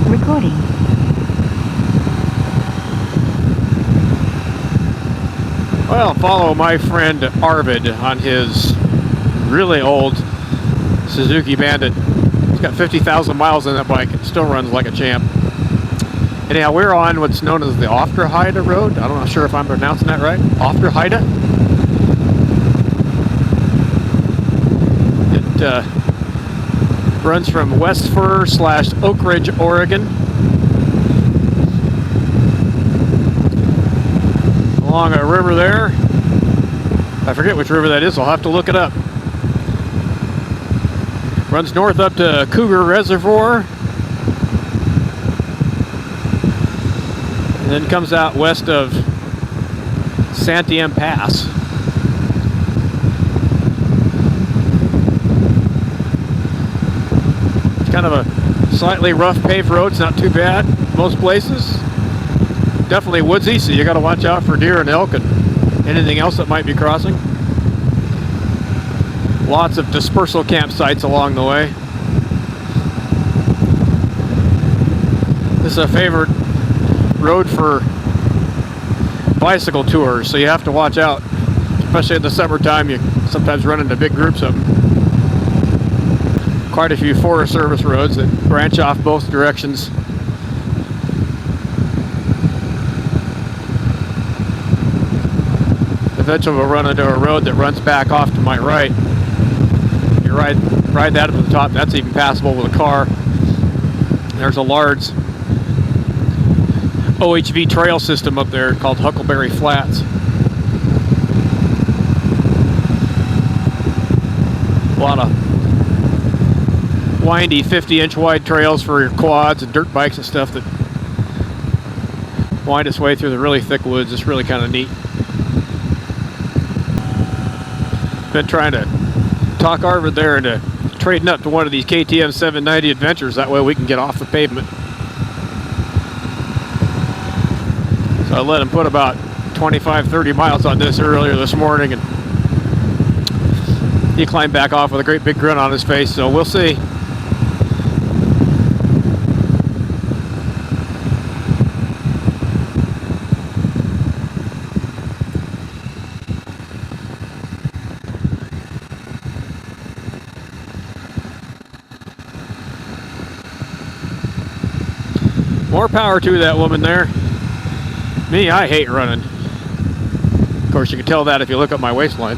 recording. Well, follow my friend Arvid on his really old Suzuki Bandit. He's got 50,000 miles on that bike. It still runs like a champ. Anyhow, we're on what's known as the Aufderheide Road. I'm not sure if I'm pronouncing that right. Aufderheide. It runs from West Fir / Oak Ridge, Oregon, along a river there. I forget which river that is. I'll have to look it up. Runs north up to Cougar Reservoir, and then comes out west of Santiam Pass. It's kind of a slightly rough paved road. It's not too bad most places. Definitely woodsy, so you got to watch out for deer and elk and anything else that might be crossing. Lots of dispersal campsites along the way. This is a favorite road for bicycle tours, so you have to watch out, especially in the summertime. You sometimes run into big groups of them. Quite a few Forest Service roads that branch off both directions. Eventually we'll run into a road that runs back off to my right. You ride that up to the top. That's even passable with a car. There's a large OHV trail system up there called Huckleberry Flats. A lot of windy 50-inch wide trails for your quads and dirt bikes and stuff that wind its way through the really thick woods. It's really kind of neat. Been trying to talk Arvid there into trading up to one of these KTM 790 Adventures. That way we can get off the pavement. So I let him put about 25-30 miles on this earlier this morning, and he climbed back off with a great big grin on his face, so we'll see. More power to that woman there. Me, I hate running. Of course, you can tell that if you look at my waistline.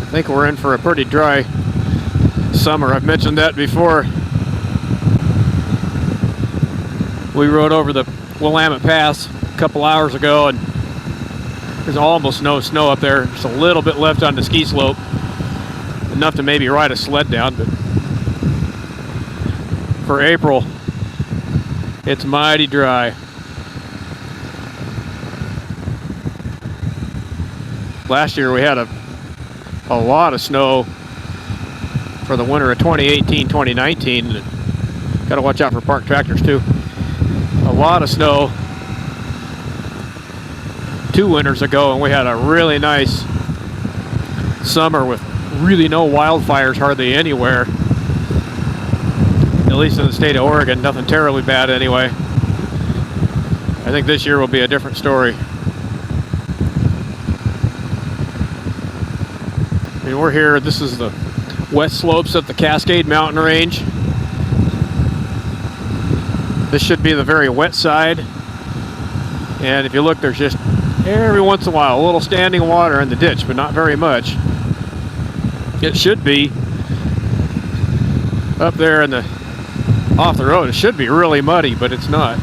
I think we're in for a pretty dry summer. I've mentioned that before. We rode over the Willamette Pass a couple hours ago, and there's almost no snow up there. Just a little bit left on the ski slope. Enough to maybe ride a sled down, but for April, it's mighty dry. Last year we had a lot of snow for the winter of 2018-2019. Got to watch out for parked tractors too. A lot of snow 2 winters ago, and we had a really nice summer with really no wildfires hardly anywhere, at least in the state of Oregon. Nothing terribly bad anyway. I think this year will be a different story. I mean, we're here, this is the west slopes of the Cascade Mountain Range. This should be the very wet side, and if you look, there's just every once in a while a little standing water in the ditch, but not very much. It should be up there in the off the road. It should be really muddy, but it's not.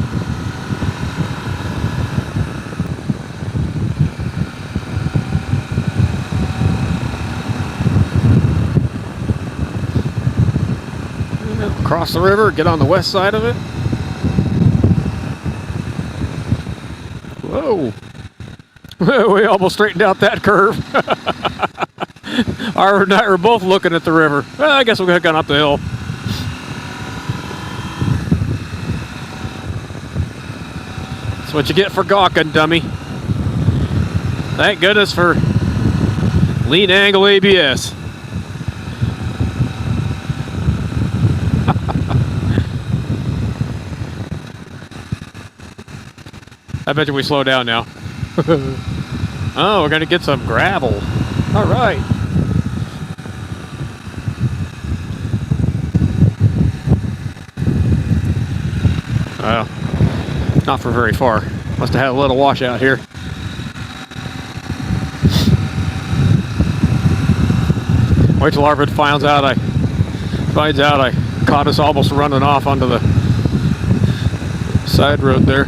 Cross the river, get on the west side of it. Whoa. We almost straightened out that curve. Arvid and I were both looking at the river. Well, I guess we'll have gone up the hill. That's what you get for gawking, dummy. Thank goodness for lean angle ABS. I bet you we slow down now. Oh, we're gonna get some gravel. All right. Well, not for very far. Must have had a little washout here. Wait till Arvid finds out I caught us almost running off onto the side road there.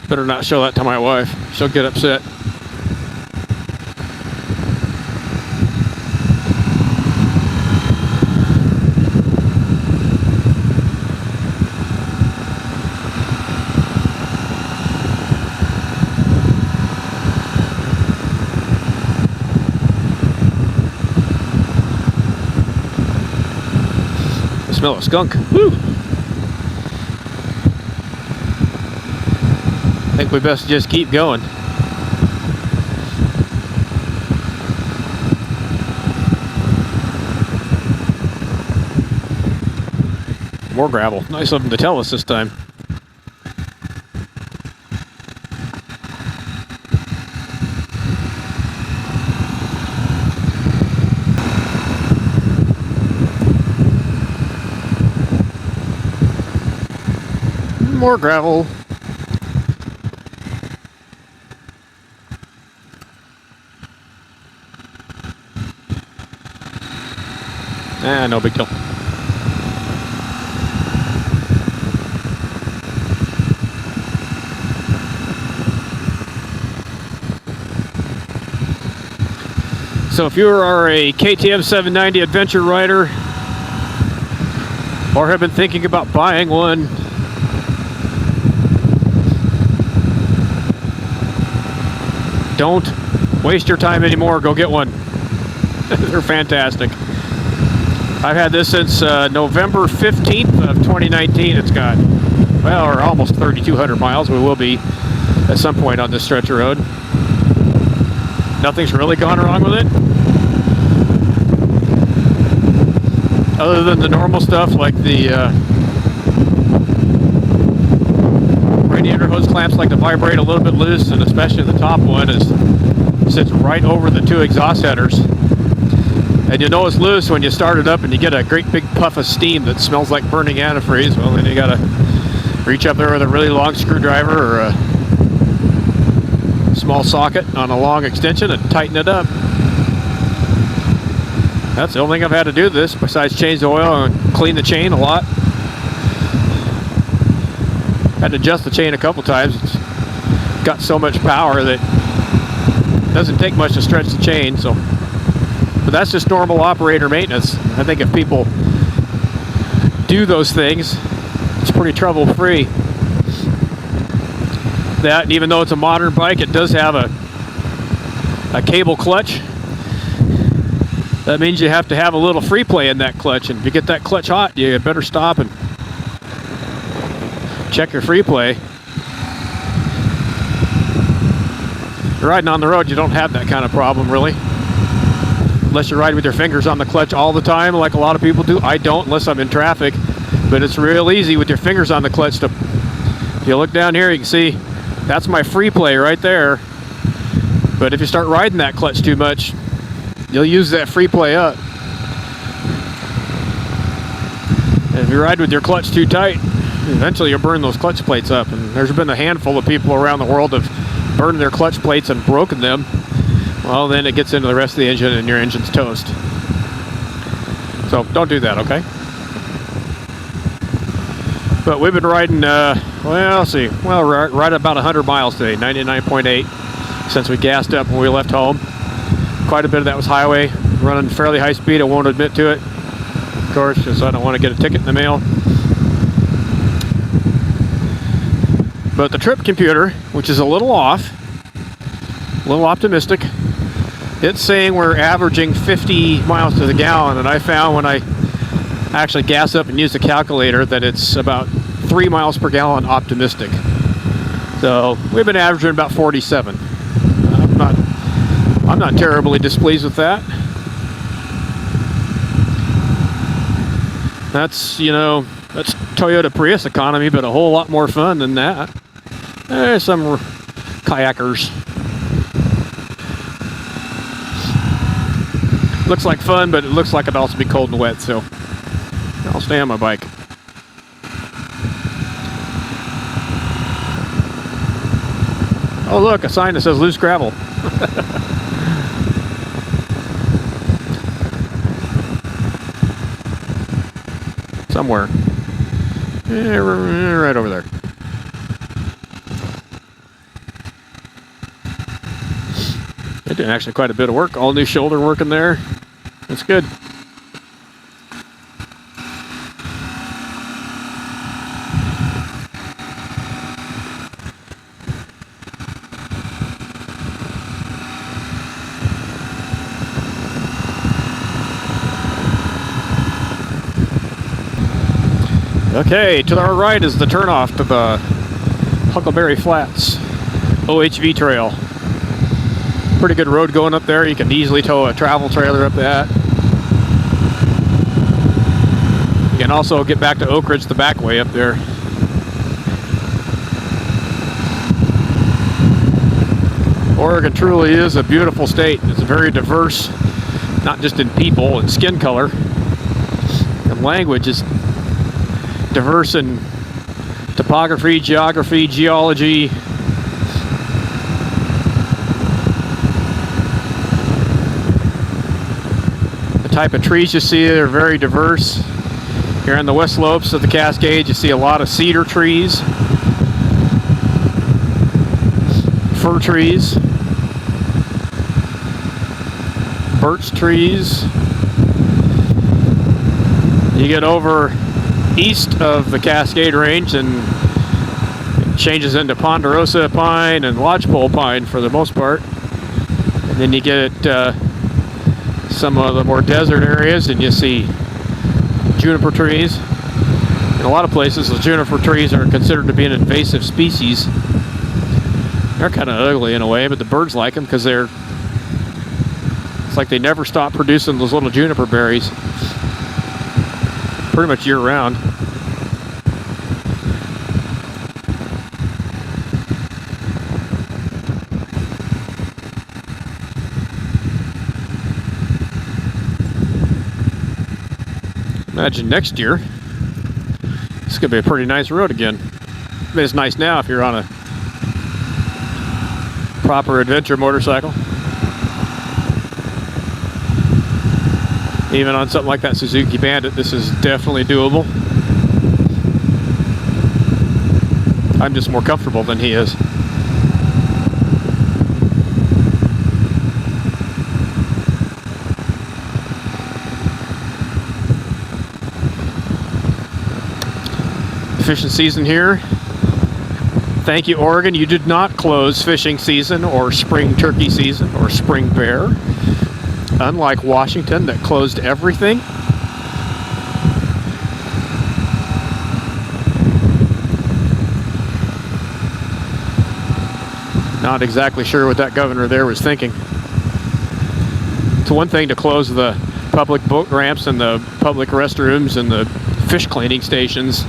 Better not show that to my wife. She'll get upset. I smell a skunk. Woo! I think we best just keep going. More gravel. Nice of them to tell us this time. More gravel. No big deal. So if you are a KTM 790 adventure rider or have been thinking about buying one, don't waste your time anymore. Go get one. They're fantastic. I've had this since November 15th of 2019. It's got, well, or almost 3,200 miles. We will be at some point on this stretch of road. Nothing's really gone wrong with it. Other than the normal stuff like the radiator hose clamps like to vibrate a little bit loose, and especially the top one sits right over the two exhaust headers. And you know it's loose when you start it up and you get a great big puff of steam that smells like burning antifreeze. Well, then you gotta reach up there with a really long screwdriver or a small socket on a long extension and tighten it up. That's the only thing I've had to do this besides change the oil and clean the chain a lot. Had to adjust the chain a couple times. It's got so much power that it doesn't take much to stretch the chain, so. But that's just normal operator maintenance. I think if people do those things, it's pretty trouble-free. That, and even though it's a modern bike, it does have a cable clutch. That means you have to have a little free play in that clutch, and if you get that clutch hot, you better stop and check your free play. If you're riding on the road, you don't have that kind of problem, really. Unless you ride with your fingers on the clutch all the time, like a lot of people do. I don't, unless I'm in traffic. But it's real easy with your fingers on the clutch to... If you look down here, you can see that's my free play right there. But if you start riding that clutch too much, you'll use that free play up. And if you ride with your clutch too tight, eventually you'll burn those clutch plates up. And there's been a handful of people around the world that have burned their clutch plates and broken them. Well, then it gets into the rest of the engine and your engine's toast. So don't do that, okay? But we've been riding, well, let's see, well, right about 100 miles today, 99.8, since we gassed up when we left home. Quite a bit of that was highway, running fairly high speed. I won't admit to it, of course, because I don't want to get a ticket in the mail. But the trip computer, which is a little off, a little optimistic, it's saying we're averaging 50 miles to the gallon, and I found when I I actually gas up and use the calculator that it's about 3 miles per gallon optimistic. So we've been averaging about 47. I'm not terribly displeased with that. That's, you know, that's Toyota Prius economy, but a whole lot more fun than that. There's some kayakers. Looks like fun, but it looks like it'd also be cold and wet, so I'll stay on my bike. Oh look, a sign that says loose gravel. Somewhere. Yeah, right over there. They did actually quite a bit of work. All new shoulder work in there. That's good. Okay, to our right is the turnoff to the Huckleberry Flats OHV trail. Pretty good road going up there. You can easily tow a travel trailer up that. You can also get back to Oak Ridge the back way up there. Oregon truly is a beautiful state. It's very diverse, not just in people and skin color. And language is diverse in topography, geography, geology. The type of trees you see are very diverse. Here on the west slopes of the Cascades, you see a lot of cedar trees, fir trees, birch trees. You get over east of the Cascade Range and it changes into ponderosa pine and lodgepole pine for the most part. And then you get some of the more desert areas and you see juniper trees. In a lot of places, the juniper trees are considered to be an invasive species. They're kind of ugly in a way, but the birds like them because it's like they never stop producing those little juniper berries. Pretty much year round. Imagine next year, this is going to be a pretty nice road again. I mean, it's nice now if you're on a proper adventure motorcycle. Even on something like that Suzuki Bandit, this is definitely doable. I'm just more comfortable than he is. Fishing season here. Thank you, Oregon. You did not close fishing season or spring turkey season or spring bear. Unlike Washington that closed everything. Not exactly sure what that governor there was thinking. It's one thing to close the public boat ramps and the public restrooms and the fish cleaning stations.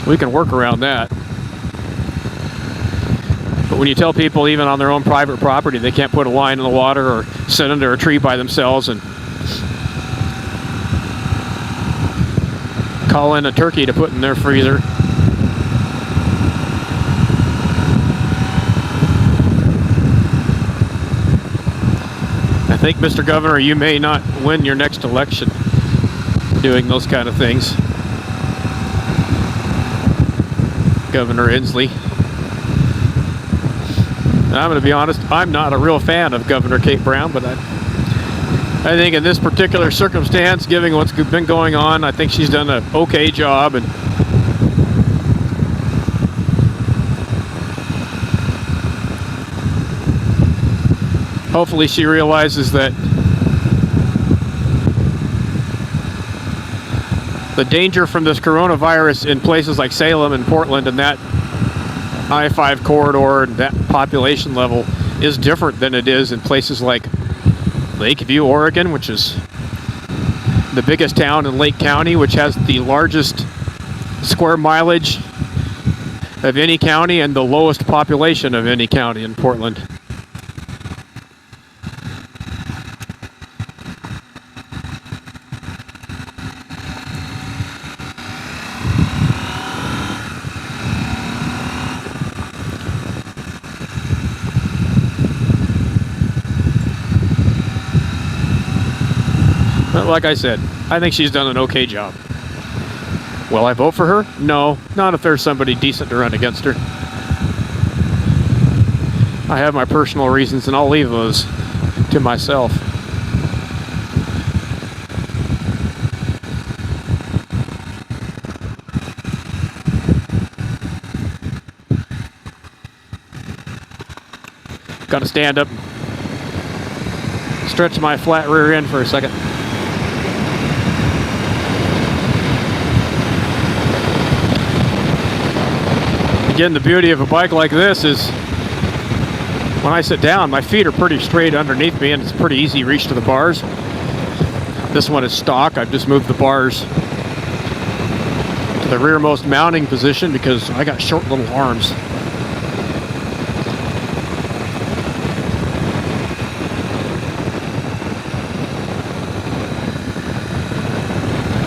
We can work around that. But when you tell people even on their own private property they can't put a line in the water or sit under a tree by themselves and call in a turkey to put in their freezer. I think, Mr. Governor, you may not win your next election doing those kind of things. Governor Inslee. And I'm going to be honest, I'm not a real fan of Governor Kate Brown, but I think in this particular circumstance, given what's been going on, I think she's done an okay job. And hopefully she realizes that the danger from this coronavirus in places like Salem and Portland and that I-5 corridor and that population level is different than it is in places like Lakeview, Oregon, which is the biggest town in Lake County, which has the largest square mileage of any county and the lowest population of any county in Portland. But like I said, I think she's done an okay job. Will I vote for her? No, not if there's somebody decent to run against her. I have my personal reasons, and I'll leave those to myself. Got to stand up, stretch my flat rear end for a second. Again, the beauty of a bike like this is when I sit down, my feet are pretty straight underneath me and it's pretty easy reach to the bars. This one is stock. I've just moved the bars to the rearmost mounting position because I got short little arms.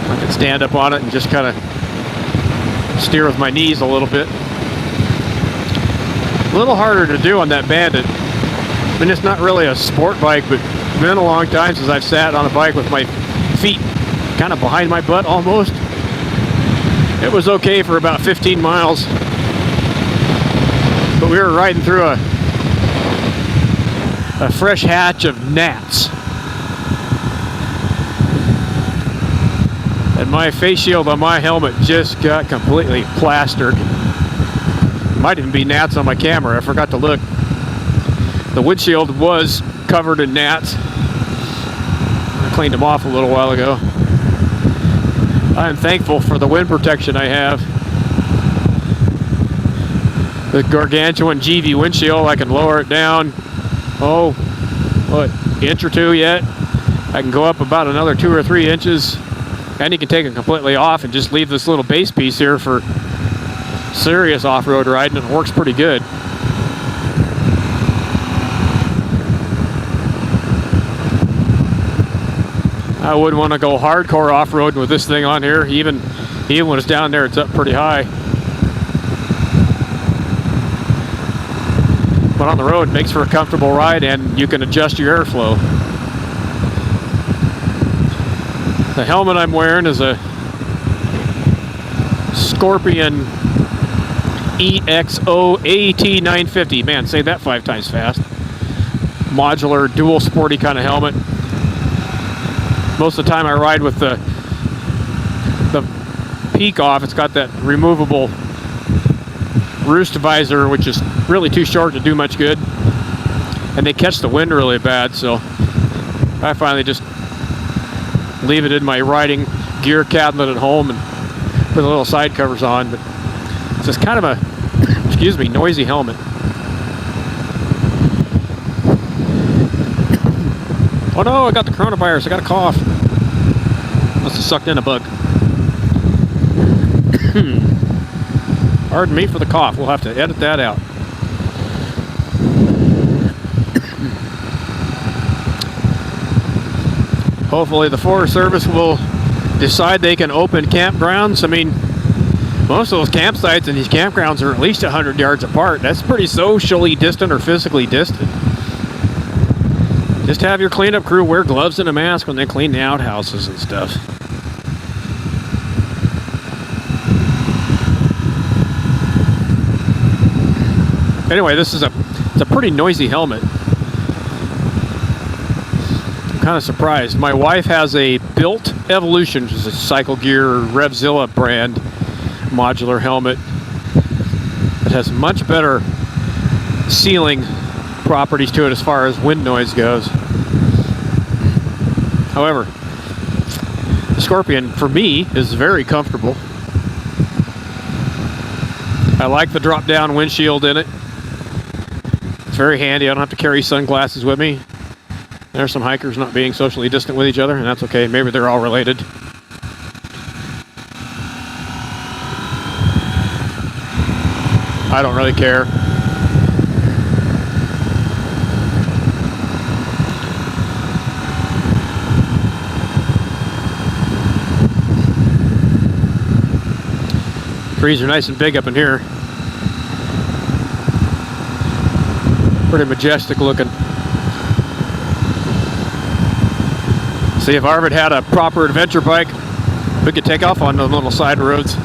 I can stand up on it and just kind of steer with my knees a little bit. A little harder to do on that Bandit. I mean, it's not really a sport bike, but it's been a long time since I've sat on a bike with my feet kind of behind my butt almost. It was okay for about 15 miles, but we were riding through a fresh hatch of gnats. And my face shield on my helmet just got completely plastered. Might even be gnats on my camera. I forgot to look. The windshield was covered in gnats. I cleaned them off a little while ago. I'm thankful for the wind protection I have. The gargantuan GV windshield, I can lower it down, what, inch or two yet? I can go up about another 2 or 3 inches, and you can take it completely off and just leave this little base piece here for serious off-road riding, and it works pretty good. I wouldn't want to go hardcore off-roading with this thing on here. Even when it's down there, it's up pretty high. But on the road, it makes for a comfortable ride, and you can adjust your airflow. The helmet I'm wearing is a Scorpion EXO AT950. Man, say that 5 times fast. Modular, dual sporty kind of helmet. Most of the time I ride with the peak off. It's got that removable roost visor, which is really too short to do much good. And they catch the wind really bad, so I finally just leave it in my riding gear cabinet at home and put the little side covers on. But it's just kind of a, excuse me, noisy helmet. Oh no, I got the coronavirus. I got a cough. Must have sucked in a bug. Pardon me for the cough. We'll have to edit that out. Hopefully the Forest Service will decide they can open campgrounds. I mean, most of those campsites and these campgrounds are at least 100 yards apart. That's pretty socially distant or physically distant. Just have your cleanup crew wear gloves and a mask when they clean the outhouses and stuff. Anyway, it's a pretty noisy helmet. I'm kind of surprised. My wife has a Built Evolution, which is a Cycle Gear Revzilla brand modular helmet. It has much better sealing properties to it as far as wind noise goes. However, as Scorpion, for me, is very comfortable. I like the drop-down windshield in it. It's very handy. I don't have to carry sunglasses with me. There's some hikers not being socially distant with each other, and that's okay. Maybe they're all related. I don't really care. Trees are nice and big up in here. Pretty majestic looking. See, if Arvid had a proper adventure bike, we could take off on the little side roads.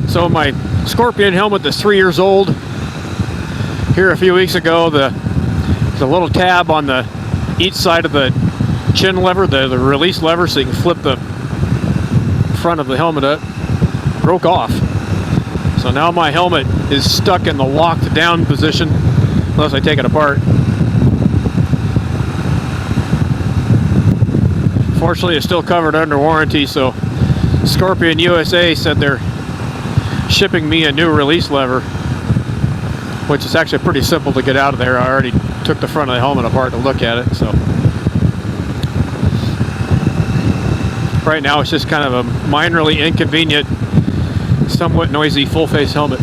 So my Scorpion helmet is 3 years old. Here a few weeks ago, the little tab on the each side of the chin lever, the release lever, so you can flip the front of the helmet up, broke off. So now my helmet is stuck in the locked down position unless I take it apart. Fortunately, it's still covered under warranty, so Scorpion USA said they're shipping me a new release lever, which is actually pretty simple to get out of there. I already took the front of the helmet apart to look at it, so right now it's just kind of a minorly inconvenient, somewhat noisy full-face helmet.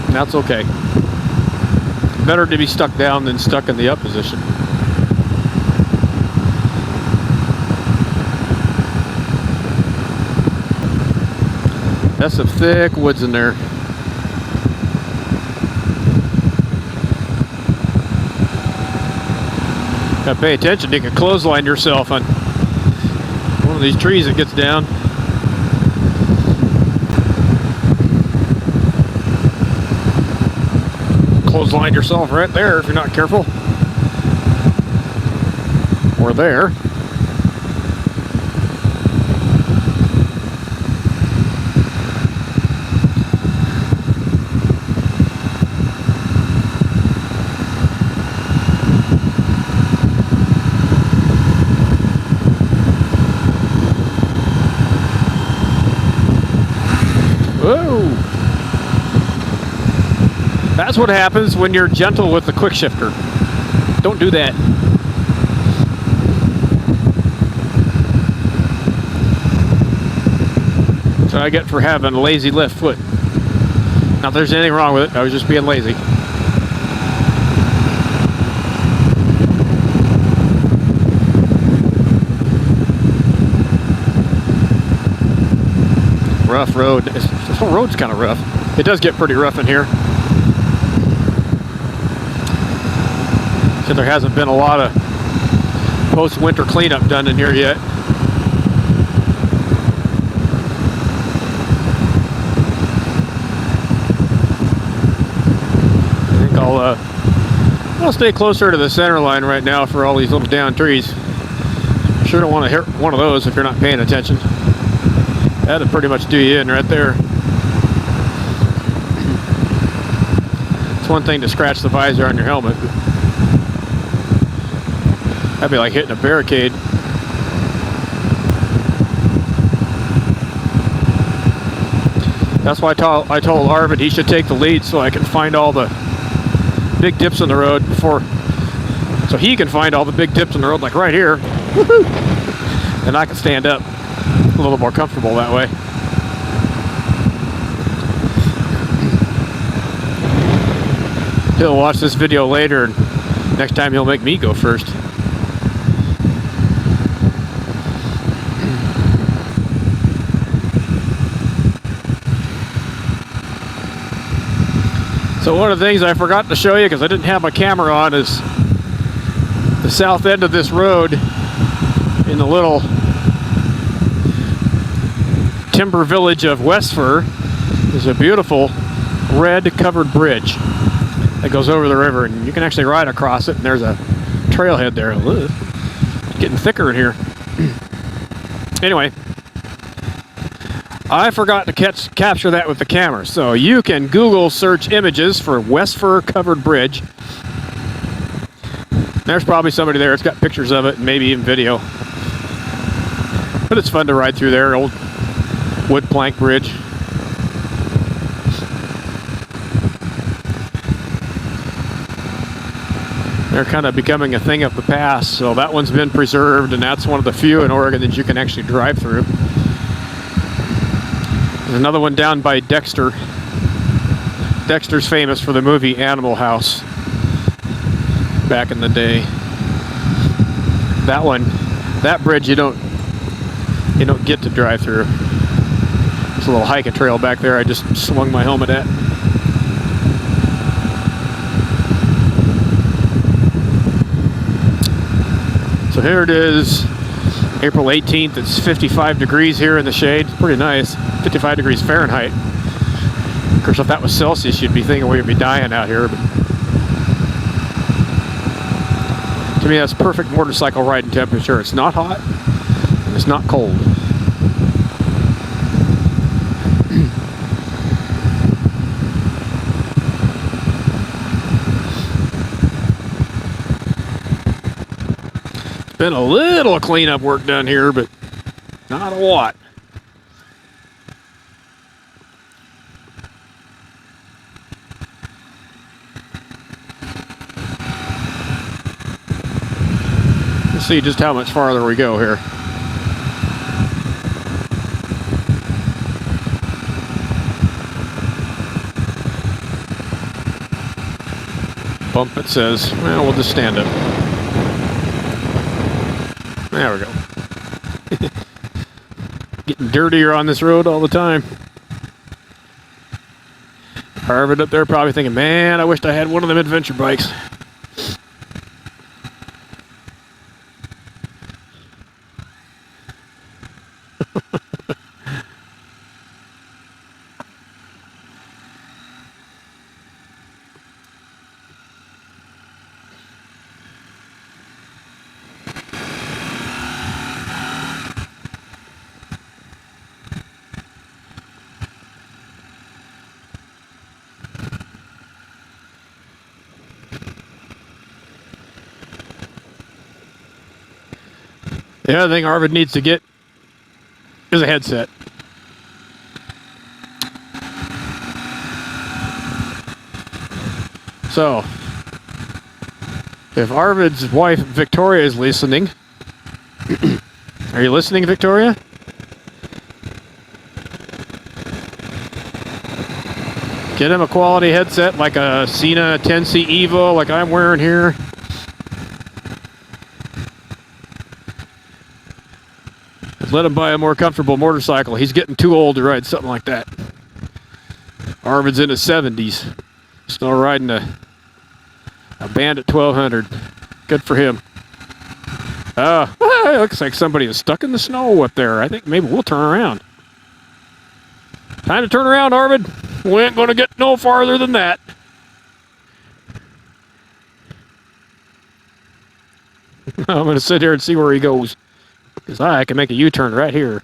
And that's okay. Better to be stuck down than stuck in the up position. That's some thick woods in there. Gotta pay attention. You can clothesline yourself on one of these trees that gets down. Clothesline yourself right there if you're not careful. Or there. Whoa! That's what happens when you're gentle with the quick shifter. Don't do that. That's what I get for having a lazy left foot. Not that there's anything wrong with it, I was just being lazy. Rough road. This whole road's kind of rough. It does get pretty rough in here. So there hasn't been a lot of post-winter cleanup done in here yet. I think I'll stay closer to the center line right now for all these little down trees. Sure don't want to hit one of those if you're not paying attention. That'd pretty much do you in right there. It's one thing to scratch the visor on your helmet. That'd be like hitting a barricade. That's why I told Arvid he should take the lead so I can find all the big dips in the road so he can find all the big dips in the road, like right here. Woohoo! And I can stand up. A little more comfortable that way. He'll watch this video later, and next time he'll make me go first. So one of the things I forgot to show you because I didn't have my camera on is the south end of this road in the little timber village of Westford. There's a beautiful red covered bridge that goes over the river, and you can actually ride across it, and there's a trailhead there. Getting thicker in here. Anyway, I forgot to capture that with the camera. So you can Google search images for West Fir Covered Bridge. There's probably somebody there. It's got pictures of it and maybe even video. But it's fun to ride through there. Old wood plank bridge. They're kind of becoming a thing of the past, so that one's been preserved, and that's one of the few in Oregon that you can actually drive through. There's another one down by Dexter. Dexter's famous for the movie Animal House back in the day. That one, that bridge you don't get to drive through. There's a little hiking trail back there I just swung my helmet at. So here it is, April 18th. It's 55 degrees here in the shade. It's pretty nice. 55 degrees Fahrenheit. Of course, if that was Celsius, you'd be thinking we'd be dying out here. But to me, that's perfect motorcycle riding temperature. It's not hot, and it's not cold. Been a little cleanup work done here, but not a lot. Let's see just how much farther we go here. Bump, it says. Well, we'll just stand up. There we go. Getting dirtier on this road all the time. Arvid up there probably thinking, man, I wished I had one of them adventure bikes. The other thing Arvid needs to get is a headset. So, if Arvid's wife Victoria is listening, are you listening, Victoria? Get him a quality headset like a Sena 10C Evo like I'm wearing here. Let him buy a more comfortable motorcycle. He's getting too old to ride something like that. Arvid's in his 70s. Still riding a Bandit 1200. Good for him. It looks like somebody is stuck in the snow up there. I think maybe we'll turn around. Time to turn around, Arvid. We ain't going to get no farther than that. I'm going to sit here and see where he goes. Because I can make a U-turn right here.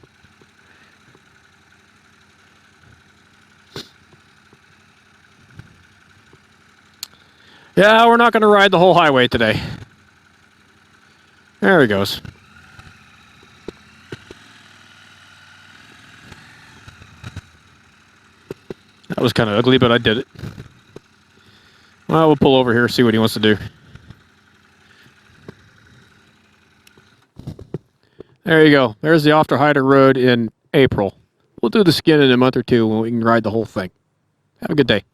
Yeah, we're not going to ride the whole highway today. There he goes. That was kind of ugly, but I did it. Well, we'll pull over here, see what he wants to do. There you go. There's the Aufderheide Road in April. We'll do the skin in a month or two when we can ride the whole thing. Have a good day.